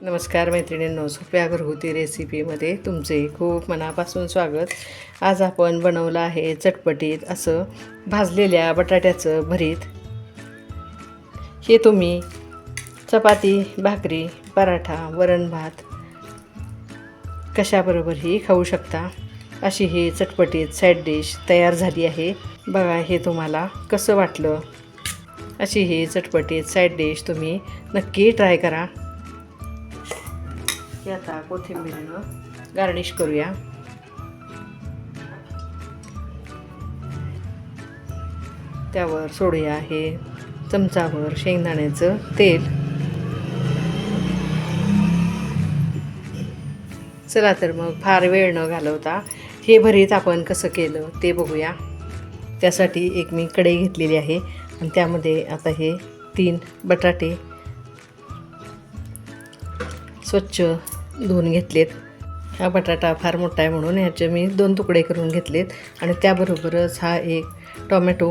नमस्कार मैत्रिणींनो, सोप्या घरगुती रेसिपीमध्ये तुमचे खूप मनापासून स्वागत. आज आपण बनवलं आहे चटपटीत असं भाजलेल्या बटाट्याचं भरीत. हे तुम्ही चपाती, भाकरी, पराठा, वरण भात कशाबरोबरही खाऊ शकता. अशी ही चटपटीत साईड डिश तयार झाली आहे. बघा हे तुम्हाला कसं वाटलं. अशी ही चटपटीत साईड डिश तुम्ही नक्की ट्राय करा. हे आता कोथिंबीरीनं गार्निश करूया. त्यावर सोडूया हे चमचाभर शेंगदाण्याचं तेल. चला तर मग फार वेळ न घालवता हे भरीत आपण कसं केलं ते बघूया. त्यासाठी एक मी कढई घेतलेली आहे आणि त्यामध्ये आता हे 3 बटाटे स्वच्छ धुवून घेतलेत. हा बटाटा फार मोठा आहे म्हणून ह्याचे मी 2 तुकडे करून घेतलेत आणि त्याबरोबरच हा एक टोमॅटो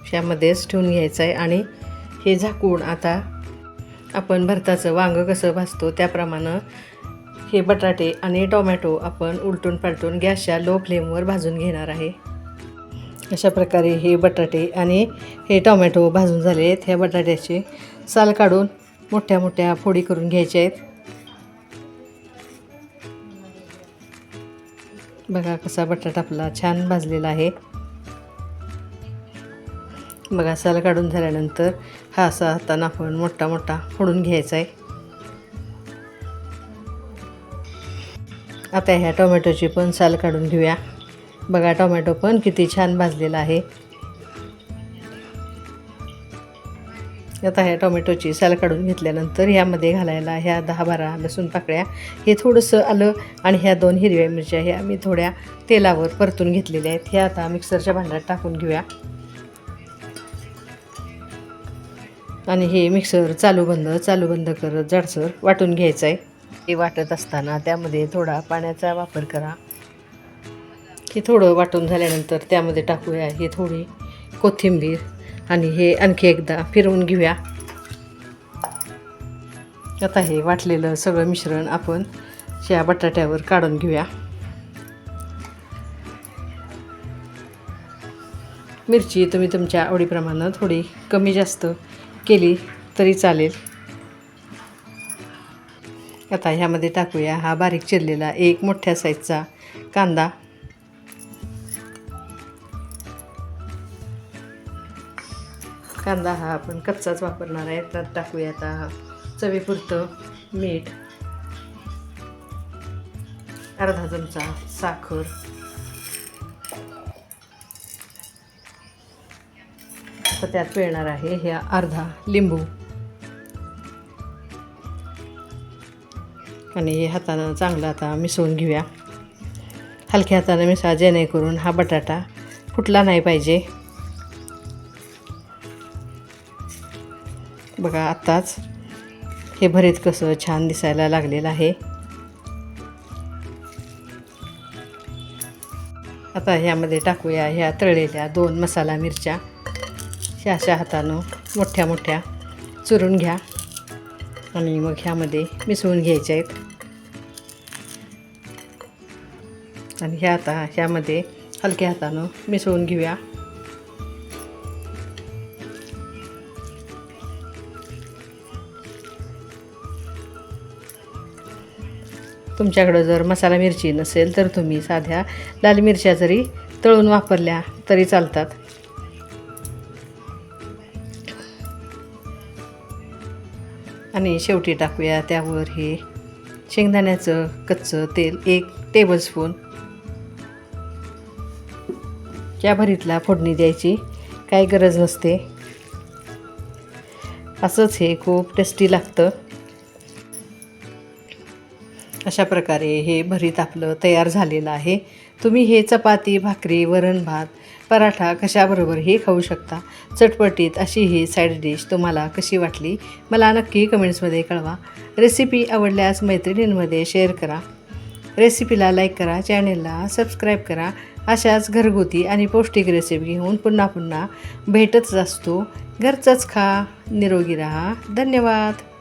ह्यामध्येच ठेवून घ्यायचा आहे. आणि हे झाकून आता आपण भरताचं वांगं कसं भाजतो त्याप्रमाणे हे बटाटे आणि टोमॅटो आपण उलटून पालटून गॅसच्या लो फ्लेमवर भाजून घेणार आहे. अशा प्रकारे हे बटाटे आणि हे टोमॅटो भाजून झाले आहेत. ह्या बटाट्याचे साल काढून मोठ्या मोठ्या फोडी करून घ्यायच्या आहेत. बघा कसा बटाटा आपला छान भाजलेला आहे. बघा साल काढून झाल्यानंतर हा असा हाताने आपण मोठा मोठा फोडून घ्यायचा आहे. आता ह्या टोमॅटोची पण साल काढून घेऊया. बघा टोमॅटो पण किती छान भाजलेला आहे. आता ह्या टोमॅटोची साल काढून घेतल्यानंतर ह्यामध्ये घालायला ह्या 10-12 लसूण पाकळ्या, हे थोडंसं आलं आणि ह्या 2 हिरव्या मिरच्या ह्या मी थोड्या तेलावर परतून घेतलेल्या आहेत. ह्या आता मिक्सरच्या भांड्यात टाकून घेऊया आणि हे मिक्सर चालू बंद करत जाडसर वाटून घ्यायचं आहे. हे वाटत असताना त्यामध्ये थोडा पाण्याचा वापर करा. हे थोडं वाटून झाल्यानंतर त्यामध्ये टाकूया हे थोडी कोथिंबीर आणि हे आणखी एकदा फिरवून घेऊया. आता हे वाटलेलं सगळं मिश्रण आपण ह्या बटाट्यावर काढून घेऊया. मिरची तुम्ही तुमच्या आवडीप्रमाणे थोडी कमी जास्त केली तरी चालेल. आता ह्यामध्ये टाकूया हा बारीक चिरलेला एक मोठ्या साईजचा कांदा. कांदा हा आपण कच्चाच वापरणार आहे. त्यात टाकूया आता चवीपुरतं मीठ, अर्धा चमचा साखर, आता त्यात पिळणार आहे ह्या अर्धा लिंबू आणि हे हातानं चांगलं आता मिसळून घेऊया. हलक्या हातानं मिसळा जेणेकरून हा बटाटा फुटला नाही पाहिजे. बघा आत्ताच हे भरीत कसं छान दिसायला लागलेलं आहे. आता ह्यामध्ये टाकूया ह्या तळलेल्या 2 मसाला मिरच्या. ह्या अशा हातानं मोठ्या मोठ्या चुरून घ्या आणि मग ह्यामध्ये मिसळून घ्यायच्या आहेत. आणि ह्या आता ह्यामध्ये हलक्या हातानं मिसळून घेऊया. तुमच्याकडं जर मसाला मिरची नसेल तर तुम्ही साध्या लाल मिरच्या जरी तळून वापरल्या तरी चालतात. आणि शेवटी टाकूया त्यावर हे शेंगदाण्याचं कच्चं तेल 1 टेबलस्पून. या भरीतला फोडणी द्यायची काही गरज नसते. असंच हे खूप टेस्टी लागतं. अशा प्रकारे हे भरीत आपलं तयार झालेलं आहे. तुम्ही हे चपाती, भाकरी, वरण भात, पराठा कशाबरोबरही खाऊ शकता. चटपटीत अशी ही साईड डिश तुम्हाला कशी वाटली मला नक्की कमेंट्समध्ये कळवा. रेसिपी आवडल्यास मैत्रिणींमध्ये शेअर करा. रेसिपीला लाईक करा, चॅनेलला सबस्क्राईब करा. अशाच घरगुती आणि पौष्टिक रेसिपी घेऊन पुन्हा पुन्हा भेटतच असतो. घरचंच खा, निरोगी राहा. धन्यवाद.